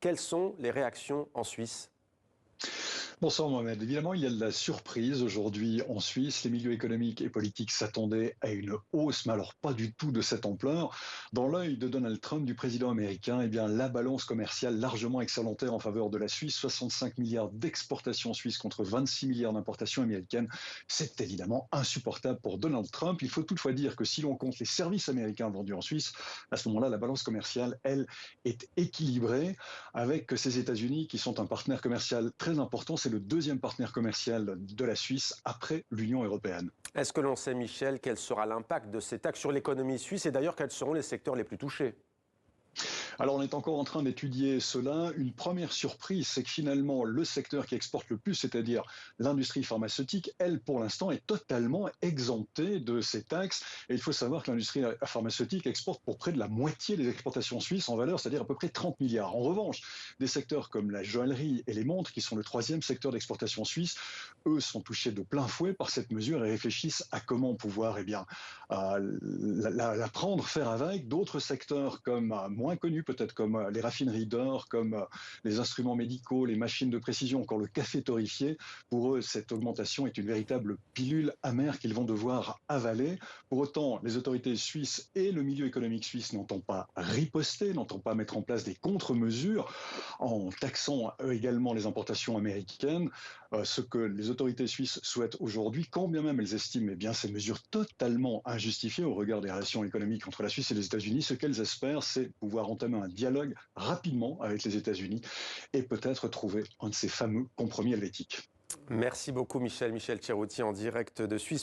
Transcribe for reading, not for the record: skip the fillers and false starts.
Quelles sont les réactions en Suisse? Bonsoir Mohamed. Évidemment, il y a de la surprise aujourd'hui en Suisse. Les milieux économiques et politiques s'attendaient à une hausse, mais alors pas du tout de cette ampleur. Dans l'œil de Donald Trump, du président américain, eh bien, la balance commerciale largement excédentaire en faveur de la Suisse, 65 milliards d'exportations suisses contre 26 milliards d'importations américaines. C'est évidemment insupportable pour Donald Trump. Il faut toutefois dire que si l'on compte les services américains vendus en Suisse, à ce moment-là, la balance commerciale, elle, est équilibrée avec ces États-Unis qui sont un partenaire commercial très important. C'est le deuxième partenaire commercial de la Suisse après l'Union européenne. Est-ce que l'on sait, Michel, quel sera l'impact de ces taxes sur l'économie suisse et d'ailleurs quels seront les secteurs les plus touchés? Alors on est encore en train d'étudier cela. Une première surprise, c'est que finalement le secteur qui exporte le plus, c'est-à-dire l'industrie pharmaceutique, elle pour l'instant est totalement exemptée de ces taxes. Et il faut savoir que l'industrie pharmaceutique exporte pour près de la moitié des exportations suisses en valeur, c'est-à-dire à peu près 30 milliards. En revanche, des secteurs comme la joaillerie et les montres, qui sont le troisième secteur d'exportation suisse, eux sont touchés de plein fouet par cette mesure et réfléchissent à comment pouvoir la prendre, faire avec. D'autres secteurs comme moins connus, peut-être comme les raffineries d'or, comme les instruments médicaux, les machines de précision, encore le café torréfié. Pour eux, cette augmentation est une véritable pilule amère qu'ils vont devoir avaler. Pour autant, les autorités suisses et le milieu économique suisse n'entendent pas riposter, n'entendent pas mettre en place des contre-mesures en taxant également les importations américaines. Ce que les autorités suisses souhaitent aujourd'hui, quand bien même elles estiment ces mesures totalement injustifiées au regard des relations économiques entre la Suisse et les États-Unis, ce qu'elles espèrent, c'est pouvoir entamer un dialogue rapidement avec les États-Unis et peut-être trouver un de ces fameux compromis helvétiques. Merci beaucoup, Michel Thierroutier, en direct de Suisse.